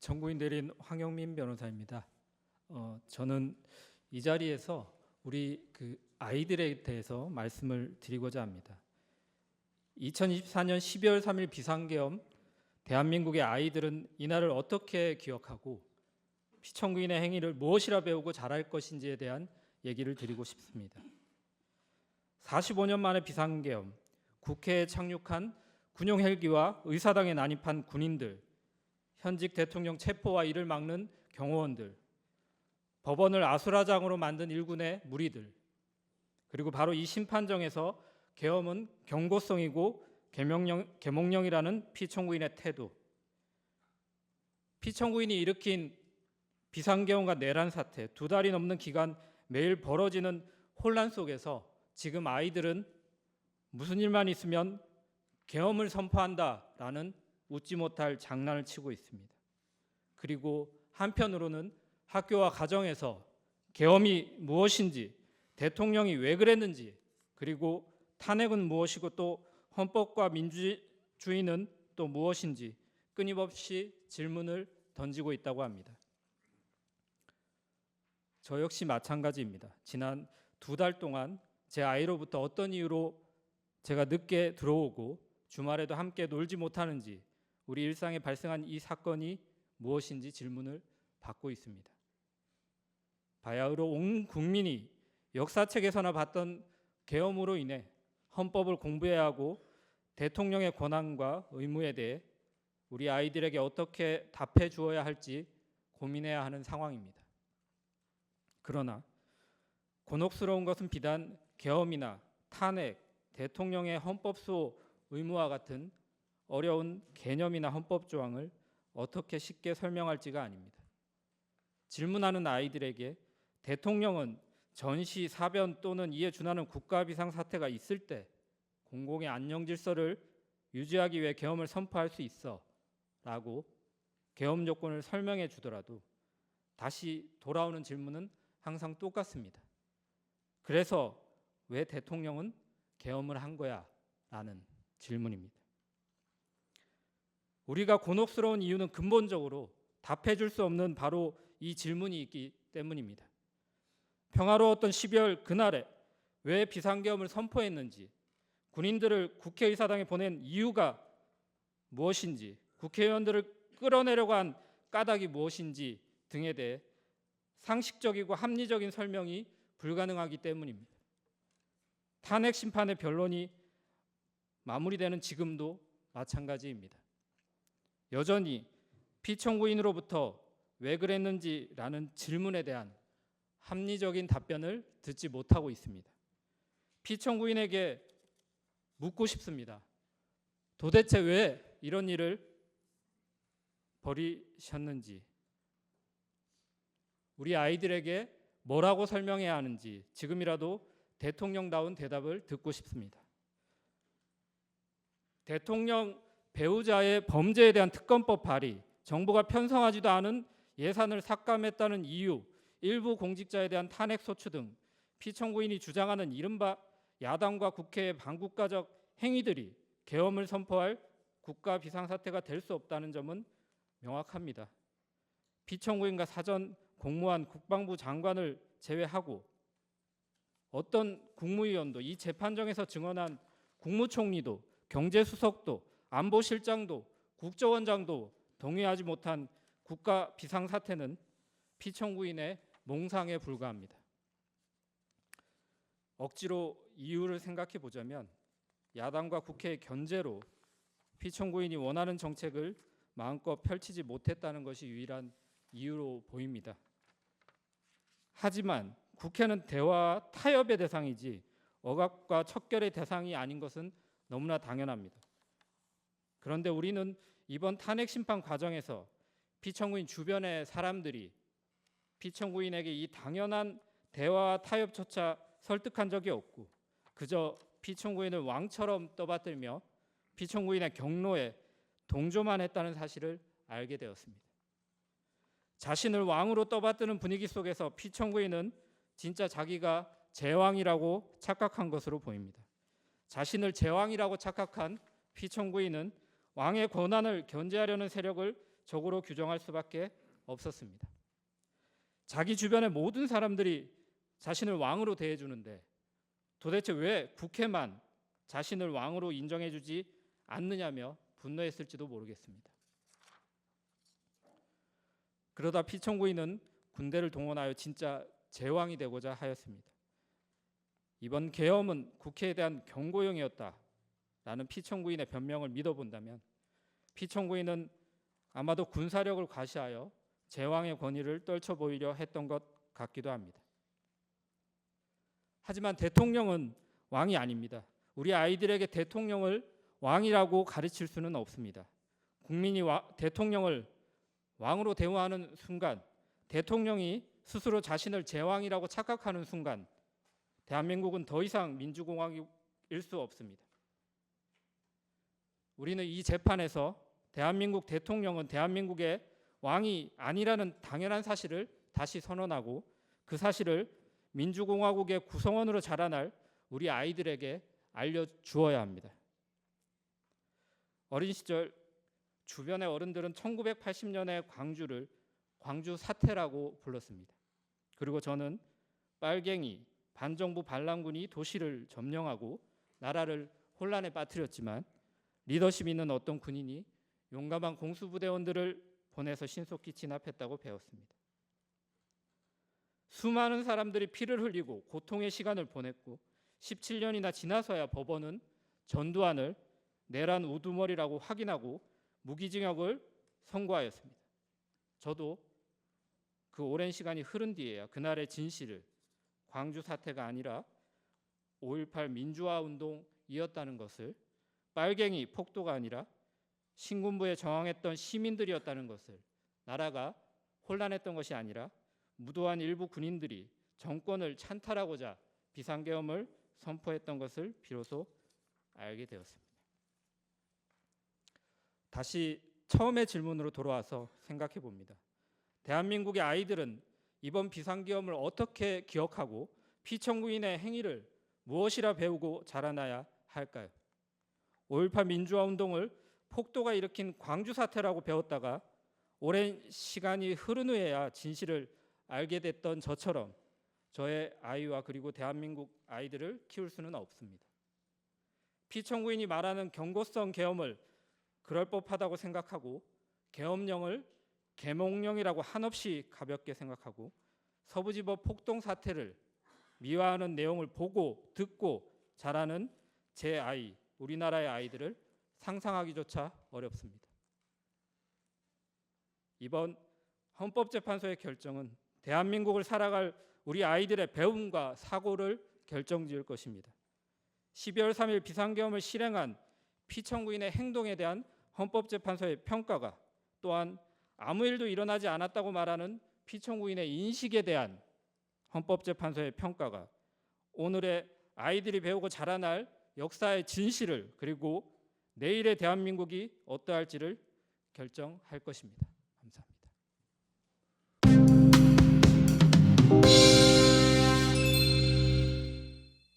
정부인 대리인 황영민 변호사입니다. 저는 이 자리에서 우리 아이들에 대해서 말씀을 드리고자 합니다. 2024년 12월 3일 비상계엄, 대한민국의 아이들은 이날을 어떻게 기억하고 피청구인의 행위를 무엇이라 배우고 자랄 것인지에 대한 얘기를 드리고 싶습니다. 45년 만에 비상계엄, 국회에 착륙한 군용 헬기와 의사당에 난입한 군인들, 현직 대통령 체포와 이를 막는 경호원들, 법원을 아수라장으로 만든 일군의 무리들, 그리고 바로 이 심판정에서 계엄은 경고성이고 계몽령이라는 피청구인의 태도, 피청구인이 일으킨 비상계엄과 내란 사태, 2달이 넘는 기간 매일 벌어지는 혼란 속에서 지금 아이들은 무슨 일만 있으면 계엄을 선포한다라는 웃지 못할 장난을 치고 있습니다. 그리고 한편으로는 학교와 가정에서 계엄이 무엇인지, 대통령이 왜 그랬는지, 그리고 탄핵은 무엇이고 또 헌법과 민주주의는 또 무엇인지 끊임없이 질문을 던지고 있다고 합니다. 저 역시 마찬가지입니다. 지난 2달 동안 제 아이로부터 어떤 이유로 제가 늦게 들어오고 주말에도 함께 놀지 못하는지, 우리 일상에 발생한 이 사건이 무엇인지 질문을 받고 있습니다. 바야흐로 온 국민이 역사책에서나 봤던 계엄으로 인해 헌법을 공부해야 하고 대통령의 권한과 의무에 대해 우리 아이들에게 어떻게 답해 주어야 할지 고민해야 하는 상황입니다. 그러나 곤혹스러운 것은 비단 계엄이나 탄핵, 대통령의 헌법수호 의무와 같은 어려운 개념이나 헌법 조항을 어떻게 쉽게 설명할지가 아닙니다. 질문하는 아이들에게 대통령은 전시, 사변 또는 이에 준하는 국가 비상 사태가 있을 때 공공의 안녕 질서를 유지하기 위해 계엄을 선포할 수 있어 라고 계엄 조건을 설명해 주더라도 다시 돌아오는 질문은 항상 똑같습니다. 그래서 왜 대통령은 계엄을 한 거야? 라는 질문입니다. 우리가 곤혹스러운 이유는 근본적으로 답해 줄 수 없는 바로 이 질문이 있기 때문입니다. 평화로웠던 12월 그날에 왜 비상계엄을 선포했는지, 군인들을 국회의사당에 보낸 이유가 무엇인지, 국회의원들을 끌어내려고 한 까닭이 무엇인지 등에 대해 상식적이고 합리적인 설명이 불가능하기 때문입니다. 탄핵 심판의 변론이 마무리되는 지금도 마찬가지입니다. 여전히 피청구인으로부터 왜 그랬는지라는 질문에 대한 합리적인 답변을 듣지 못하고 있습니다. 피청구인에게 묻고 싶습니다. 도대체 왜 이런 일을 벌이셨는지, 우리 아이들에게 뭐라고 설명해야 하는지 지금이라도 대통령다운 대답을 듣고 싶습니다. 대통령 배우자의 범죄에 대한 특검법 발의, 정부가 편성하지도 않은 예산을 삭감했다는 이유, 일부 공직자에 대한 탄핵 소추 등 피청구인이 주장하는 이른바 야당과 국회의 반국가적 행위들이 계엄을 선포할 국가 비상사태가 될 수 없다는 점은 명확합니다. 피청구인과 사전 공무원 국방부 장관을 제외하고 어떤 국무위원도, 이 재판정에서 증언한 국무총리도, 경제수석도, 안보실장도, 국정원장도 동의하지 못한 국가 비상사태는 피청구인의 몽상에 불과합니다. 억지로 이유를 생각해 보자면 야당과 국회의 견제로 피청구인이 원하는 정책을 마음껏 펼치지 못했다는 것이 유일한 이유로 보입니다. 하지만 국회는 대화와 타협의 대상이지 억압과 척결의 대상이 아닌 것은 너무나 당연합니다. 그런데 우리는 이번 탄핵 심판 과정에서 피청구인 주변의 사람들이 피청구인에게 이 당연한 대화와 타협조차 설득한 적이 없고 그저 피청구인을 왕처럼 떠받들며 피청구인의 경로에 동조만 했다는 사실을 알게 되었습니다. 자신을 왕으로 떠받드는 분위기 속에서 피청구인은 진짜 자기가 제왕이라고 착각한 것으로 보입니다. 자신을 제왕이라고 착각한 피청구인은 왕의 권한을 견제하려는 세력을 적으로 규정할 수밖에 없었습니다. 자기 주변의 모든 사람들이 자신을 왕으로 대해주는데 도대체 왜 국회만 자신을 왕으로 인정해주지 않느냐며 분노했을지도 모르겠습니다. 그러다 피청구인은 군대를 동원하여 진짜 제왕이 되고자 하였습니다. 이번 계엄은 국회에 대한 경고용이었다라는 피청구인의 변명을 믿어본다면 피청구인은 아마도 군사력을 과시하여 제왕의 권위를 떨쳐보이려 했던 것 같기도 합니다. 하지만 대통령은 왕이 아닙니다. 우리 아이들에게 대통령을 왕이라고 가르칠 수는 없습니다. 국민이 대통령을 왕으로 대우하는 순간, 대통령이 스스로 자신을 제왕이라고 착각하는 순간 대한민국은 더 이상 민주공화국일 수 없습니다. 우리는 이 재판에서 대한민국 대통령은 대한민국의 왕이 아니라는 당연한 사실을 다시 선언하고 그 사실을 민주공화국의 구성원으로 자라날 우리 아이들에게 알려주어야 합니다. 어린 시절 주변의 어른들은 1980년의 광주를 광주 사태라고 불렀습니다. 그리고 저는 빨갱이, 반정부 반란군이 도시를 점령하고 나라를 혼란에 빠뜨렸지만 리더십 있는 어떤 군인이 용감한 공수부대원들을 보내서 신속히 진압했다고 배웠습니다. 수많은 사람들이 피를 흘리고 고통의 시간을 보냈고 17년이나 지나서야 법원은 전두환을 내란 우두머리라고 확인하고 무기징역을 선고하였습니다. 저도 그 오랜 시간이 흐른 뒤에야 그날의 진실을 광주 사태가 아니라 5.18 민주화 운동이었다는 것을, 빨갱이 폭도가 아니라 신군부에 저항했던 시민들이었다는 것을, 나라가 혼란했던 것이 아니라 무도한 일부 군인들이 정권을 찬탈하고자 비상계엄을 선포했던 것을 비로소 알게 되었습니다. 다시 처음의 질문으로 돌아와서 생각해 봅니다. 대한민국의 아이들은 이번 비상계엄을 어떻게 기억하고 피청구인의 행위를 무엇이라 배우고 자라나야 할까요? 5.18 민주화 운동을 폭도가 일으킨 광주 사태라고 배웠다가 오랜 시간이 흐른 후에야 진실을 알게 됐던 저처럼 저의 아이와 그리고 대한민국 아이들을 키울 수는 없습니다. 피청구인이 말하는 경고성 계엄을 그럴 법하다고 생각하고 계엄령을 계몽령이라고 한없이 가볍게 생각하고 서부지법 폭동 사태를 미화하는 내용을 보고 듣고 자라는 제 아이, 우리나라의 아이들을 상상하기조차 어렵습니다. 이번 헌법재판소의 결정은 대한민국을 살아갈 우리 아이들의 배움과 사고를 결정지을 것입니다. 12월 3일 비상계엄을 실행한 피청구인의 행동에 대한 헌법재판소의 평가가, 또한 아무 일도 일어나지 않았다고 말하는 피청구인의 인식에 대한 헌법재판소의 평가가 오늘의 아이들이 배우고 자라날 역사의 진실을, 그리고 내일의 대한민국이 어떠할지를 결정할 것입니다. 감사합니다.